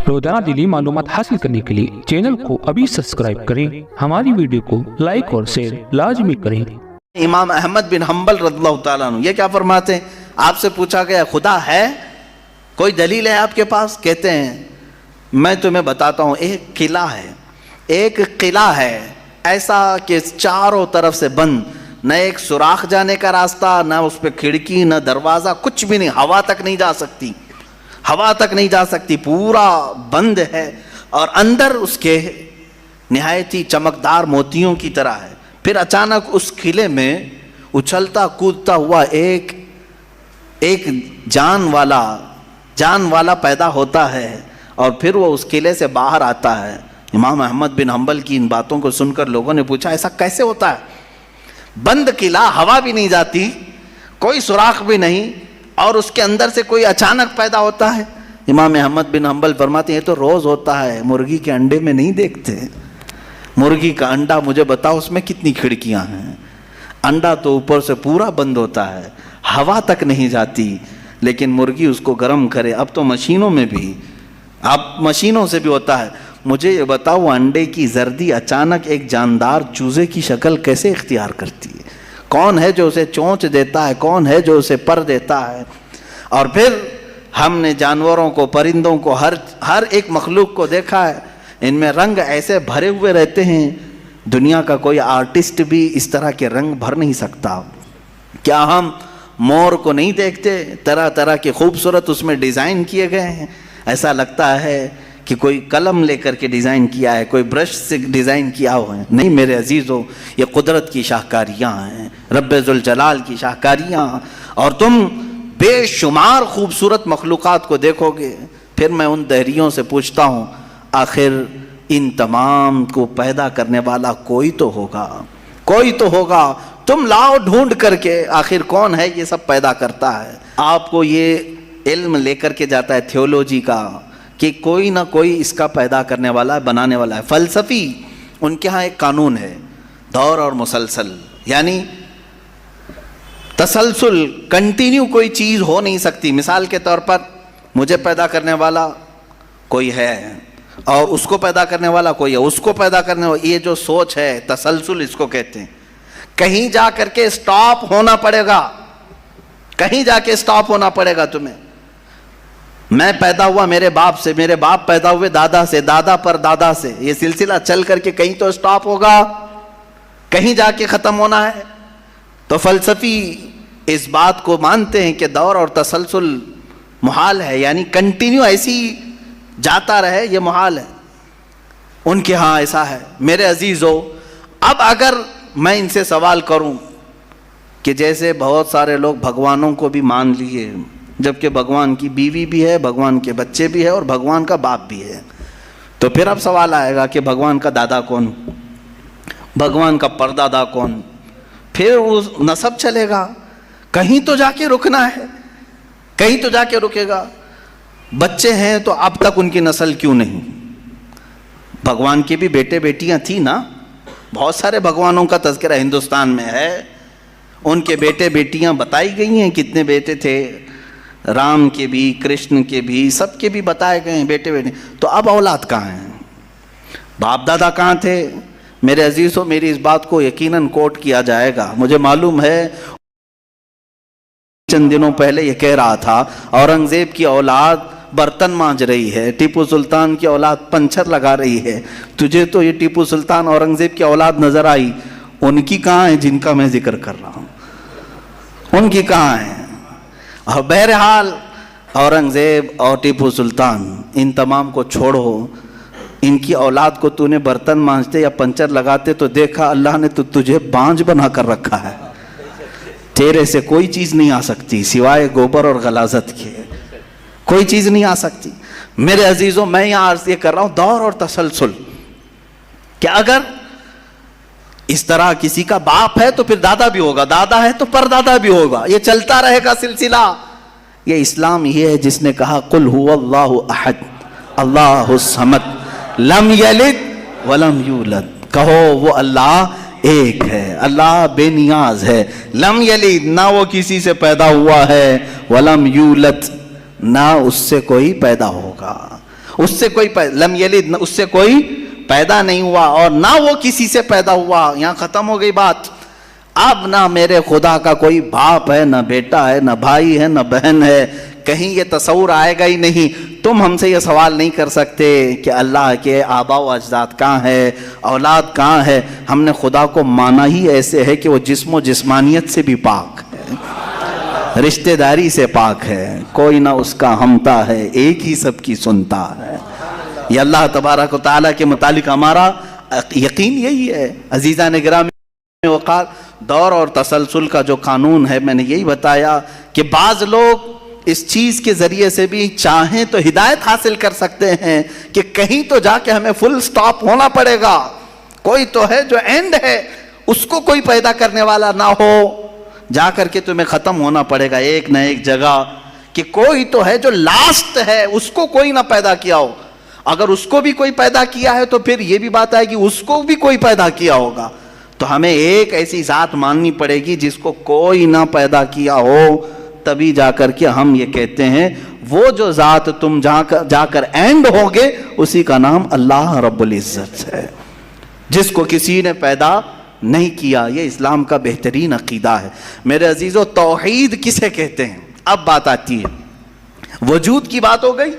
روزانہ دینی معلومات حاصل کرنے کے لیے چینل کو ابھی سبسکرائب کریں، ہماری ویڈیو کو لائک اور شیئر لازمی کریں۔ امام احمد بن حنبل رضی اللہ تعالیٰ عنہ یہ کیا فرماتے ہیں؟ آپ سے پوچھا گیا خدا ہے، کوئی دلیل ہے آپ کے پاس؟ کہتے ہیں میں تمہیں بتاتا ہوں، ایک قلعہ ہے ایسا کہ چاروں طرف سے بند، نہ ایک سوراخ جانے کا راستہ، نہ اس پہ کھڑکی، نہ دروازہ، کچھ بھی نہیں، ہوا تک نہیں جا سکتی، پورا بند ہے، اور اندر اس کے نہایت ہی چمکدار موتیوں کی طرح ہے۔ پھر اچانک اس قلعے میں اچھلتا کودتا ہوا ایک جان والا پیدا ہوتا ہے، اور پھر وہ اس قلعے سے باہر آتا ہے۔ امام احمد بن حنبل کی ان باتوں کو سن کر لوگوں نے پوچھا ایسا کیسے ہوتا ہے؟ بند قلعہ، ہوا بھی نہیں جاتی، کوئی سوراخ بھی نہیں، اور اس کے اندر سے کوئی اچانک پیدا ہوتا ہے۔ امام احمد بن حنبل فرماتے ہیں یہ تو روز ہوتا ہے، مرغی کے انڈے میں نہیں دیکھتے؟ مرغی کا انڈا مجھے بتاؤ اس میں کتنی کھڑکیاں ہیں؟ انڈا تو اوپر سے پورا بند ہوتا ہے، ہوا تک نہیں جاتی، لیکن مرغی اس کو گرم کرے۔ اب تو مشینوں سے بھی ہوتا ہے۔ مجھے یہ بتاؤ وہ انڈے کی زردی اچانک ایک جاندار چوزے کی شکل کیسے اختیار کرتی ہے؟ کون ہے جو اسے چونچ دیتا ہے؟ کون ہے جو اسے پر دیتا ہے؟ اور پھر ہم نے جانوروں کو، پرندوں کو، ہر ایک مخلوق کو دیکھا ہے، ان میں رنگ ایسے بھرے ہوئے رہتے ہیں، دنیا کا کوئی آرٹسٹ بھی اس طرح کے رنگ بھر نہیں سکتا۔ کیا ہم مور کو نہیں دیکھتے؟ طرح طرح کے خوبصورت اس میں ڈیزائن کیے گئے ہیں، ایسا لگتا ہے کہ کوئی قلم لے کر کے ڈیزائن کیا ہے، کوئی برش سے ڈیزائن کیا ہوا ہے۔ نہیں میرے عزیزو، یہ قدرت کی شاہکاریاں ہیں، رب ذوالجلال کی شاہکاریاں، اور تم بے شمار خوبصورت مخلوقات کو دیکھو گے۔ پھر میں ان دہریوں سے پوچھتا ہوں آخر ان تمام کو پیدا کرنے والا کوئی تو ہوگا، تم لاؤ ڈھونڈ کر کے آخر کون ہے یہ سب پیدا کرتا ہے۔ آپ کو یہ علم لے کر کے جاتا ہے تھیولوجی کا کہ کوئی نہ کوئی اس کا پیدا کرنے والا ہے، بنانے والا ہے۔ فلسفی ان کے ہاں ایک قانون ہے، دور اور مسلسل، یعنی تسلسل، کنٹینیو کوئی چیز ہو نہیں سکتی۔ مثال کے طور پر مجھے پیدا کرنے والا کوئی ہے، اور اس کو پیدا کرنے والا کوئی ہے، اس کو پیدا کرنے والا، یہ جو سوچ ہے تسلسل اس کو کہتے ہیں۔ کہیں جا کر کے سٹاپ ہونا پڑے گا تمہیں۔ میں پیدا ہوا میرے باپ سے، میرے باپ پیدا ہوئے دادا سے، دادا پر دادا سے، یہ سلسلہ چل کر کے کہیں تو سٹاپ ہوگا، کہیں جا کے ختم ہونا ہے۔ تو فلسفی اس بات کو مانتے ہیں کہ دور اور تسلسل محال ہے، یعنی کنٹینیو ایسی جاتا رہے، یہ محال ہے۔ ان کے ہاں ایسا ہے۔ میرے عزیزو، اب اگر میں ان سے سوال کروں کہ جیسے بہت سارے لوگ بھگوانوں کو بھی مان لیے، جبکہ بھگوان کی بیوی بھی ہے، بھگوان کے بچے بھی ہے، اور بھگوان کا باپ بھی ہے، تو پھر اب سوال آئے گا کہ بھگوان کا دادا کون، بھگوان کا پردادا کون؟ پھر وہ نسب چلے گا، کہیں تو جا کے رکنا ہے، کہیں تو جا کے رکے گا۔ بچے ہیں تو اب تک ان کی نسل کیوں نہیں؟ بھگوان کے بھی بیٹے بیٹیاں تھیں نا، بہت سارے بھگوانوں کا تذکرہ ہندوستان میں ہے، ان کے بیٹے بیٹیاں بتائی گئی ہیں، کتنے بیٹے تھے، رام کے بھی، کرشن کے بھی، سب کے بھی بتائے گئے ہیں بیٹے بیٹے۔ تو اب اولاد کہاں ہیں؟ باپ دادا کہاں تھے؟ میرے عزیزوں، میری اس بات کو یقیناً کوٹ کیا جائے گا۔ مجھے معلوم ہے چند دنوں پہلے یہ کہہ رہا تھا اورنگزیب کی اولاد برتن مانج رہی ہے، ٹیپو سلطان کی اولاد پنچر لگا رہی ہے، تجھے تو یہ ٹیپو سلطان اورنگزیب کی اولاد نظر آئی، ان کی کہاں ہے جن کا میں ذکر کر رہا ہوں؟ ان کی کہاں ہے؟ اور بہرحال اورنگزیب اور ٹیپو سلطان ان تمام کو چھوڑو، ان کی اولاد کو تو نے برتن مانجتے یا پنچر لگاتے تو دیکھا اللہ نے تو تجھے بانج بنا کر رکھا ہے، تیرے سے کوئی چیز نہیں آ سکتی سوائے گوبر اور غلاظت کے، کوئی چیز نہیں آ سکتی۔ میرے عزیزوں، میں یہاں عرض یہ کر رہا ہوں دور اور تسلسل، کہ اگر اس طرح کسی کا باپ ہے تو پھر دادا بھی ہوگا، دادا ہے تو پردادا بھی ہوگا، یہ چلتا رہے گا سلسلہ۔ یہ اسلام یہ ہے جس نے کہا قل هو اللہ احد اللہ الصمد لم یلد ولم یولد، کہو وہ اللہ ایک ہے، اللہ بے نیاز ہے، لم یلد نہ وہ کسی سے پیدا ہوا ہے، ولم یولد نہ اس سے کوئی پیدا ہوگا۔ اس سے کوئی لم یلد، اس سے کوئی پیدا نہیں ہوا اور نہ وہ کسی سے پیدا ہوا. یہاں ختم ہو گئی بات. اب نہ میرے خدا کا کوئی باپ ہے، نہ بیٹا ہے، نہ بھائی ہے، نہ بہن ہے. کہیں یہ تصور آئے گا ہی نہیں. تم ہم سے یہ سوال نہیں کر سکتے کہ اللہ کے آباء و اجداد کہاں ہے، اولاد کہاں ہے. ہم نے خدا کو مانا ہی ایسے ہے کہ وہ جسم و جسمانیت سے بھی پاک ہے، رشتہ داری سے پاک ہے، کوئی نہ اس کا ہمتا ہے، ایک ہی سب کی سنتا ہے. یہ اللہ تبارک و تعالیٰ کے متعلق ہمارا یقین یہی ہے. عزیزان گرامی وقار، دور اور تسلسل کا جو قانون ہے، میں نے یہی بتایا کہ بعض لوگ اس چیز کے ذریعے سے بھی چاہیں تو ہدایت حاصل کر سکتے ہیں کہ کہیں تو جا کے ہمیں فل سٹاپ ہونا پڑے گا. کوئی تو ہے جو اینڈ ہے، اس کو کوئی پیدا کرنے والا نہ ہو، جا کر کے تمہیں ختم ہونا پڑے گا ایک نہ ایک جگہ. کہ کوئی تو ہے جو لاسٹ ہے، اس کو کوئی نہ پیدا کیا ہو. اگر اس کو بھی کوئی پیدا کیا ہے تو پھر یہ بھی بات آئے گی اس کو بھی کوئی پیدا کیا ہوگا. تو ہمیں ایک ایسی ذات ماننی پڑے گی جس کو کوئی نہ پیدا کیا ہو. تبھی جا کر کے ہم یہ کہتے ہیں وہ جو ذات تم جا کر اینڈ ہوگے اسی کا نام اللہ رب العزت ہے، جس کو کسی نے پیدا نہیں کیا. یہ اسلام کا بہترین عقیدہ ہے. میرے عزیزو، توحید کسے کہتے ہیں؟ اب بات آتی ہے، وجود کی بات ہو گئی.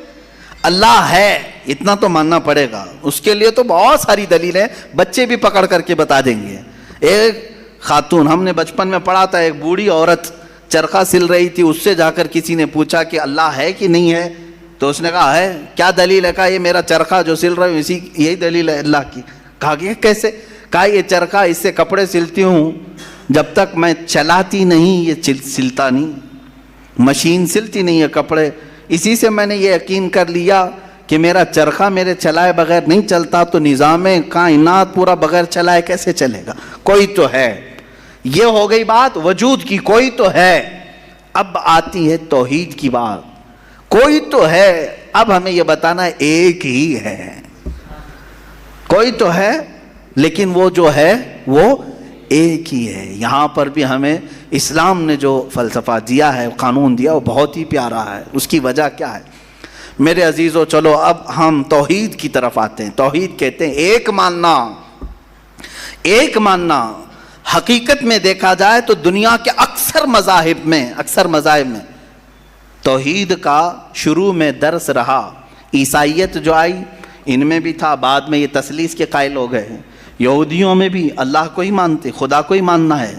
اللہ ہے اتنا تو ماننا پڑے گا. اس کے لیے تو بہت ساری دلیلیں بچے بھی پکڑ کر کے بتا دیں گے. ایک خاتون، ہم نے بچپن میں پڑھا تھا، ایک بوڑھی عورت چرخہ سل رہی تھی. اس سے جا کر کسی نے پوچھا کہ اللہ ہے کہ نہیں ہے؟ تو اس نے کہا ہے. کیا دلیل ہے؟ کہا یہ میرا چرخہ جو سل رہا ہوں اسی یہی دلیل ہے اللہ کی. کہا کہ کیسے؟ کہا یہ چرخہ، اس سے کپڑے سلتی ہوں، جب تک میں چلاتی نہیں یہ سلتا نہیں. مشین سلتی نہیں ہے کپڑے. اسی سے میں نے یہ یقین کر لیا کہ میرا چرخہ میرے چلائے بغیر نہیں چلتا، تو نظام کائنات پورا بغیر چلائے کیسے چلے گا؟ کوئی تو ہے. یہ ہو گئی بات وجود کی، کوئی تو ہے. اب آتی ہے توحید کی بات. کوئی تو ہے، اب ہمیں یہ بتانا ہے ایک ہی ہے. کوئی تو ہے لیکن وہ جو ہے وہ ایک ہی ہے. یہاں پر بھی ہمیں اسلام نے جو فلسفہ دیا ہے، قانون دیا، وہ بہت ہی پیارا ہے. اس کی وجہ کیا ہے میرے عزیزو؟ چلو اب ہم توحید کی طرف آتے ہیں. توحید کہتے ہیں ایک ماننا. ایک ماننا حقیقت میں دیکھا جائے تو دنیا کے اکثر مذاہب میں توحید کا شروع میں درس رہا. عیسائیت جو آئی ان میں بھی تھا، بعد میں یہ تثلیث کے قائل ہو گئے. یہودیوں میں بھی اللہ کو ہی مانتے، خدا کو ہی ماننا ہے.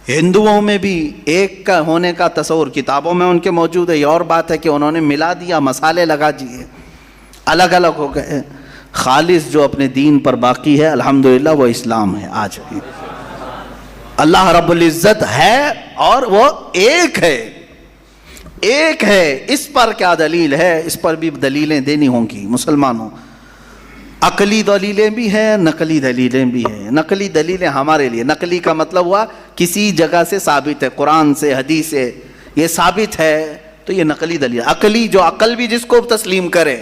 ہندوؤں میں بھی ایک کا ہونے کا تصور کتابوں میں ان کے موجود ہے. یہ اور بات ہے کہ انہوں نے ملا دیا، مسالے لگا دیے، الگ الگ ہو گئے. خالص جو اپنے دین پر باقی ہے الحمدللہ وہ اسلام ہے. آج بھی اللہ رب العزت ہے اور وہ ایک ہے. ایک ہے. اس پر کیا دلیل ہے؟ اس پر بھی دلیلیں دینی ہوں گی مسلمانوں. عقلی دلیلیں بھی ہیں، نقلی دلیلیں بھی ہیں. نقلی دلیلیں ہمارے لیے، نقلی کا مطلب ہوا کسی جگہ سے ثابت ہے، قرآن سے، حدیث سے یہ ثابت ہے تو یہ نقلی دلیل. عقلی جو عقل بھی جس کو تسلیم کرے،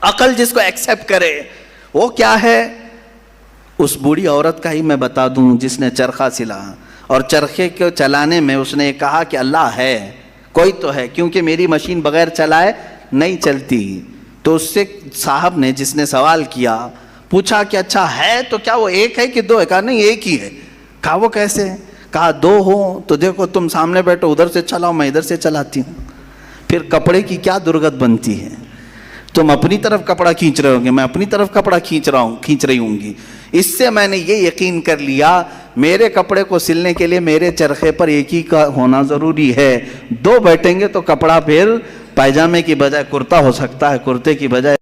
عقل جس کو ایکسیپٹ کرے، وہ کیا ہے؟ اس بوڑھی عورت کا ہی میں بتا دوں جس نے چرخہ سلا اور چرخے کو چلانے میں اس نے کہا کہ اللہ ہے، کوئی تو ہے، کیونکہ میری مشین بغیر چلائے نہیں چلتی. تو اس سے صاحب نے، جس نے سوال کیا، پوچھا کہ اچھا ہے تو کیا وہ ایک ہے کہ دو ہے؟ کہا نہیں ایک ہی ہے. کہا وہ کیسے؟ کہا دو ہو تو دیکھو تم سامنے بیٹھو، ادھر سے چلاؤ، میں ادھر سے چلاتی ہوں. پھر کپڑے کی کیا درگت بنتی ہے؟ تم اپنی طرف کپڑا کھینچ رہے ہوں گے، میں اپنی طرف کپڑا کھینچ رہی ہوں گی. اس سے میں نے یہ یقین کر لیا میرے کپڑے کو سلنے کے لیے میرے چرخے پر ایک ہی کا ہونا ضروری ہے. دو بیٹھیں گے تو کپڑا پھر پائجامے کی بجائے کرتا ہو سکتا ہے، کرتے کی بجائے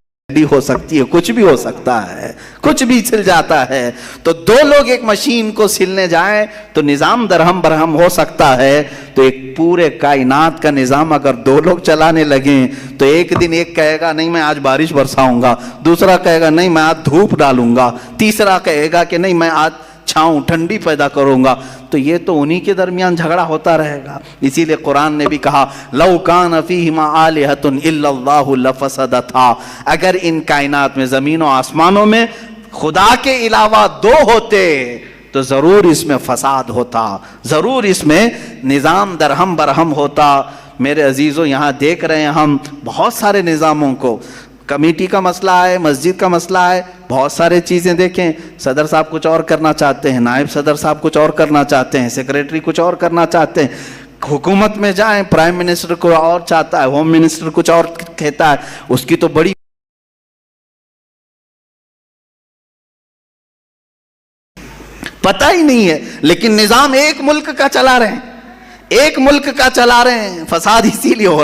ہو سکتی ہے، کچھ بھی ہو سکتا ہے، کچھ بھی سل جاتا ہے. تو دو لوگ ایک مشین کو سلنے جائیں تو نظام درہم برہم ہو سکتا ہے. تو ایک پورے کائنات کا نظام اگر دو لوگ چلانے لگیں تو ایک دن ایک کہے گا نہیں میں آج بارش برساؤں گا، دوسرا کہے گا نہیں میں آج دھوپ ڈالوں گا، تیسرا کہے گا کہ نہیں میں آج چھاؤں ٹھنڈی پیدا کروں گا. تو یہ تو انہی کے درمیان جھگڑا ہوتا رہے گا. اسی لیے قرآن نے بھی کہا لو کان فیہما آلہۃ الا اللہ لفسدتا، اگر ان کائنات میں، زمین و آسمانوں میں خدا کے علاوہ دو ہوتے تو ضرور اس میں فساد ہوتا، ضرور اس میں نظام درہم برہم ہوتا. میرے عزیزو یہاں دیکھ رہے ہیں ہم بہت سارے نظاموں کو. کمیٹی کا مسئلہ ہے, مسجد کا مسئلہ ہے, بہت سارے چیزیں دیکھیں. صدر صاحب کچھ اور کرنا چاہتے ہیں, نائب صدر صاحب کچھ اور کرنا چاہتے ہیں, سیکریٹری کچھ اور کرنا چاہتے ہیں. حکومت میں جائیں, پرائم منسٹر کو اور چاہتا ہے, ہوم منسٹر کچھ اور کہتا ہے, اس کی تو بڑی پتہ ہی نہیں ہے. لیکن نظام ایک ملک کا چلا رہے ہیں, ایک ملک کا چلا رہے ہیں. فساد اسی لیے ہو رہا ہے.